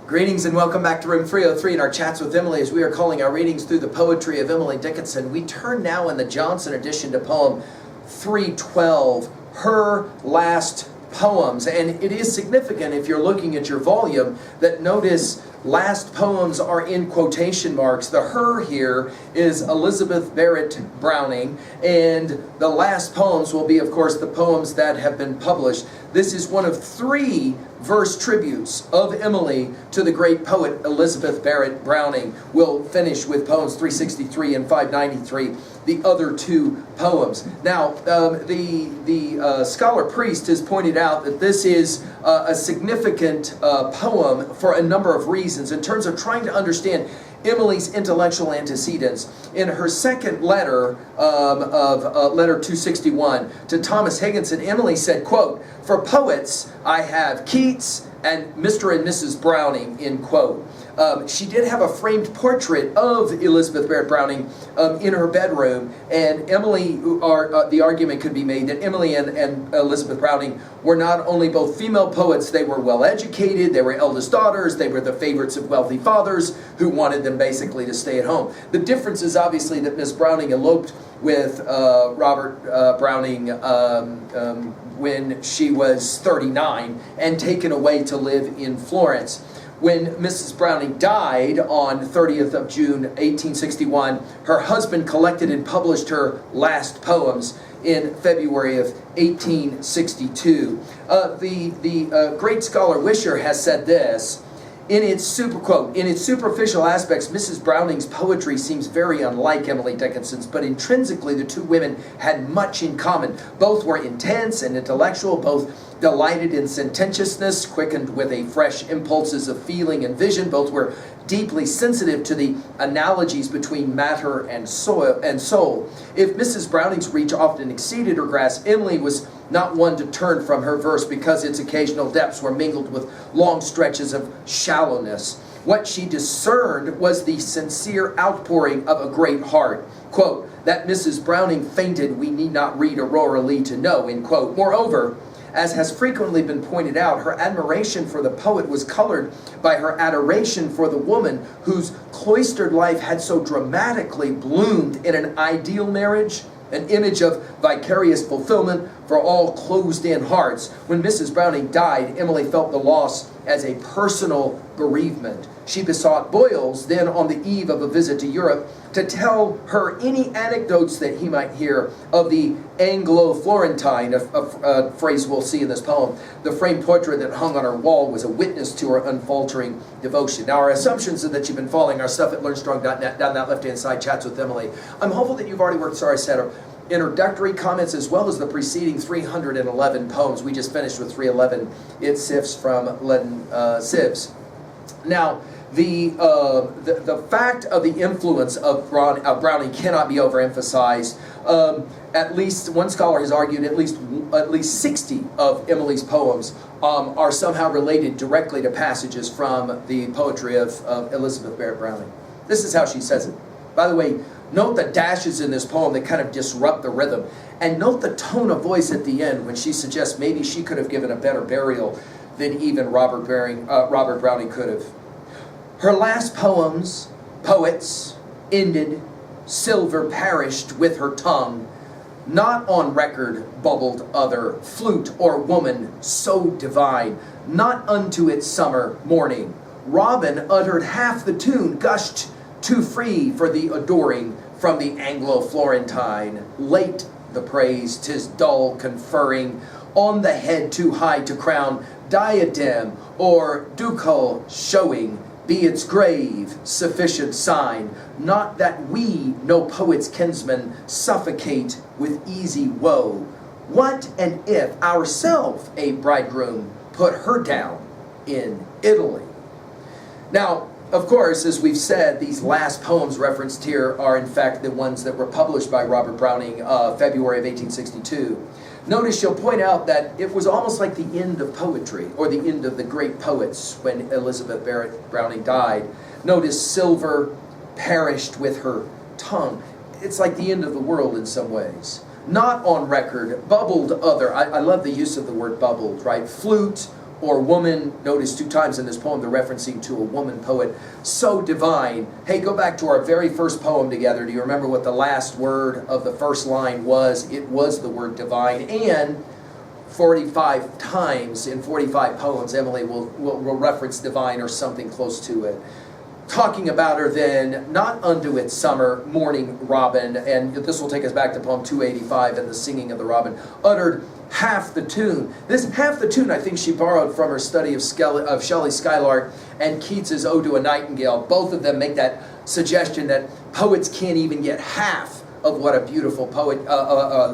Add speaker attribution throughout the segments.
Speaker 1: Greetings and welcome back to Room 303 in our chats with Emily as we are calling our readings through the poetry of Emily Dickinson. We turn now in the Johnson edition to poem 312, Her Last Poems. And it is significant if you're looking at your volume that notice last poems are in quotation marks. The her here is Elizabeth Barrett Browning, and the last poems will be, of course, the poems that have been published. This is one of 3 verse tributes of Emily to the great poet Elizabeth Barrett Browning. We'll finish with poems 363 and 593, the other 2 poems. Now, the scholar priest has pointed out that this is a significant poem for a number of reasons in terms of trying to understand Emily's intellectual antecedents. In her second letter letter 261 to Thomas Higginson, Emily said, quote, "For poets, I have Keats and Mr. and Mrs. Browning," end quote. She did have a framed portrait of Elizabeth Barrett Browning in her bedroom, and Emily, the argument could be made that Emily and Elizabeth Browning were not only both female poets, they were well educated, they were eldest daughters, they were the favorites of wealthy fathers who wanted them basically to stay at home. The difference is obviously that Miss Browning eloped with Robert Browning when she was 39 and taken away to live in Florence. When Mrs. Browning died on 30th of June 1861, her husband collected and published her last poems in February of 1862. The great scholar Wisher has said this, in its superficial aspects, Mrs. Browning's poetry seems very unlike Emily Dickinson's, but intrinsically the 2 women had much in common. Both were intense and intellectual, both delighted in sententiousness, quickened with a fresh impulses of feeling and vision. Both were deeply sensitive to the analogies between matter and soul. If Mrs. Browning's reach often exceeded her grasp, Emily was not one to turn from her verse because its occasional depths were mingled with long stretches of shallowness. What she discerned was the sincere outpouring of a great heart. Quote, "That Mrs. Browning fainted, we need not read Aurora Leigh to know," end quote. Moreover, as has frequently been pointed out, her admiration for the poet was colored by her adoration for the woman whose cloistered life had so dramatically bloomed in an ideal marriage, an image of vicarious fulfillment for all closed-in hearts. When Mrs. Browning died, Emily felt the loss as a personal bereavement. She besought Boyles, then on the eve of a visit to Europe, to tell her any anecdotes that he might hear of the Anglo-Florentine, a phrase we'll see in this poem. The framed portrait that hung on her wall was a witness to her unfaltering devotion. Now, our assumptions are that you've been following our stuff at learnstrong.net, down that left-hand side, Chats with Emily. I'm hopeful that you've already worked, introductory comments as well as the preceding 311 poems. We just finished with 311. It sifts from leaden sieves. Now, the fact of the influence of Browning cannot be overemphasized. At least one scholar has argued at least 60 of Emily's poems are somehow related directly to passages from the poetry of Elizabeth Barrett Browning. This is how she says it. By the way, note the dashes in this poem that kind of disrupt the rhythm. And note the tone of voice at the end when she suggests maybe she could have given a better burial than even Robert Browning could have. Her last poets, ended, silver perished with her tongue. Not on record bubbled other, flute or woman so divine, not unto its summer morning. Robin uttered half the tune, gushed too free for the adoring from the Anglo-Florentine. Late the praise, 'tis dull conferring, on the head too high to crown, diadem or ducal showing, be its grave sufficient sign, not that we, no poet's kinsmen, suffocate with easy woe. What and if ourself a bridegroom put her down in Italy? Now, of course, as we've said, these last poems referenced here are in fact the ones that were published by Robert Browning February of 1862. Notice you'll point out that it was almost like the end of poetry, or the end of the great poets when Elizabeth Barrett Browning died. Notice silver perished with her tongue. It's like the end of the world in some ways. Not on record, bubbled other. I love the use of the word bubbled, right? Flute or woman. Notice 2 times in this poem they're referencing to a woman poet. So divine. Hey, go back to our very first poem together. Do you remember what the last word of the first line was? It was the word divine. And 45 times in 45 poems, Emily will reference divine or something close to it. Talking about her then, not unto its summer, morning robin, and this will take us back to poem 285 and the singing of the robin, uttered half the tune. This half the tune I think she borrowed from her study of Shelley's Skylark and Keats's Ode to a Nightingale. Both of them make that suggestion that poets can't even get half of what a beautiful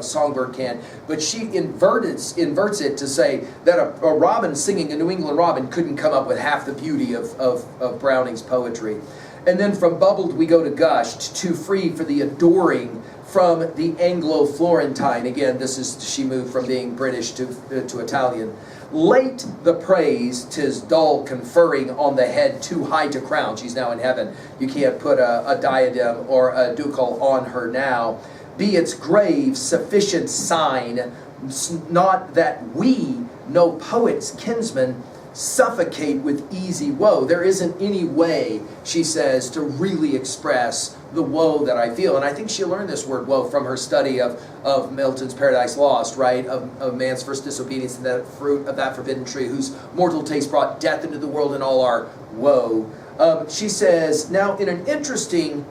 Speaker 1: songbird can. But she inverts it to say that a robin singing a New England robin couldn't come up with half the beauty of Browning's poetry. And then from bubbled we go to gushed, too free for the adoring, from the Anglo-Florentine. Again, she moved from being British to Italian. Late the praise, 'tis dull conferring on the head too high to crown. She's now in heaven. You can't put a diadem or a ducal on her now. Be its grave sufficient sign, not that we, no poet's kinsman, suffocate with easy woe. There isn't any way, she says, to really express the woe that I feel. And I think she learned this word woe from her study of Milton's Paradise Lost, right? Of man's first disobedience to the fruit of that forbidden tree, whose mortal taste brought death into the world and all our woe. She says, now in an interesting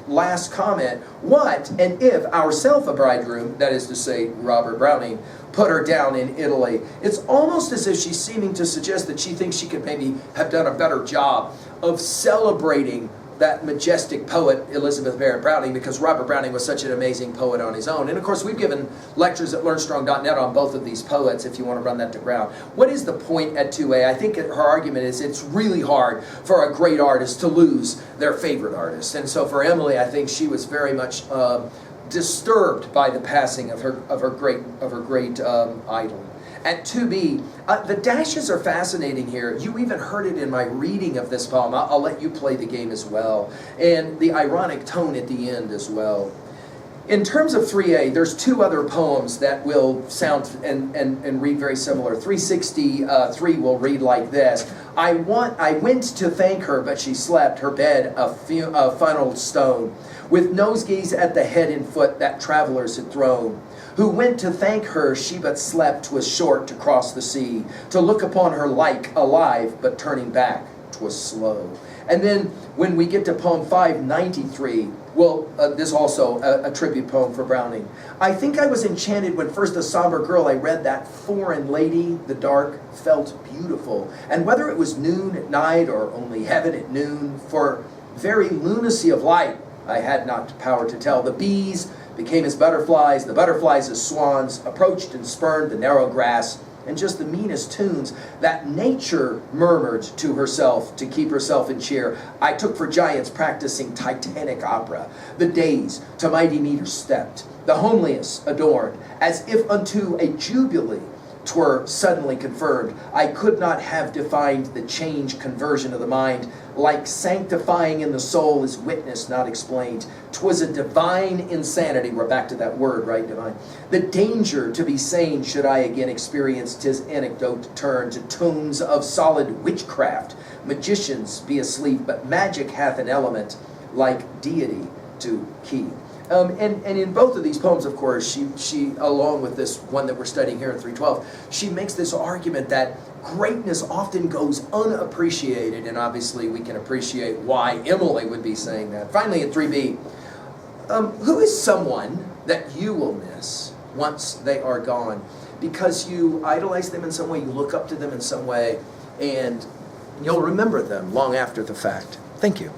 Speaker 1: last comment, what and if ourself a bridegroom, that is to say Robert Browning, put her down in Italy? It's almost as if she's seeming to suggest that she thinks she could maybe have done a better job of celebrating that majestic poet Elizabeth Barrett Browning, because Robert Browning was such an amazing poet on his own. And of course we've given lectures at learnstrong.net on both of these poets if you want to run that to ground. What is the point at 2A? I think her argument is it's really hard for a great artist to lose their favorite artist. And so for Emily, I think she was very much disturbed by the passing of her great idol. At 2B, the dashes are fascinating here. You even heard it in my reading of this poem. I'll let you play the game as well. And the ironic tone at the end as well. In terms of 3A, there's 2 other poems that will sound and read very similar. 363 will read like this. I went to thank her, but she slept, her bed a funneled stone, with nosegays at the head and foot that travelers had thrown. Who went to thank her, she but slept, 'twas short to cross the sea, to look upon her like alive, but turning back, 'twas slow. And then when we get to poem 593, well, this also a tribute poem for Browning. I think I was enchanted when first a somber girl I read that foreign lady, the dark, felt beautiful. And whether it was noon at night or only heaven at noon, for very lunacy of light, I had not power to tell. The bees became as butterflies, the butterflies as swans, approached and spurned the narrow grass, and just the meanest tunes that nature murmured to herself to keep herself in cheer, I took for giants practicing Titanic opera. The days to mighty meters stepped, the homeliest adorned, as if unto a jubilee 'twere suddenly confirmed. I could not have defined the change conversion of the mind, like sanctifying in the soul is witness not explained. 'Twas a divine insanity. We're back to that word, right? Divine. The danger to be sane should I again experience, 'tis anecdote turn to tones of solid witchcraft. Magicians be asleep, but magic hath an element like deity to keep. And in both of these poems, of course, she, along with this one that we're studying here in 312, she makes this argument that greatness often goes unappreciated, and obviously we can appreciate why Emily would be saying that. Finally, at 3B, who is someone that you will miss once they are gone? Because you idolize them in some way, you look up to them in some way, and you'll remember them long after the fact. Thank you.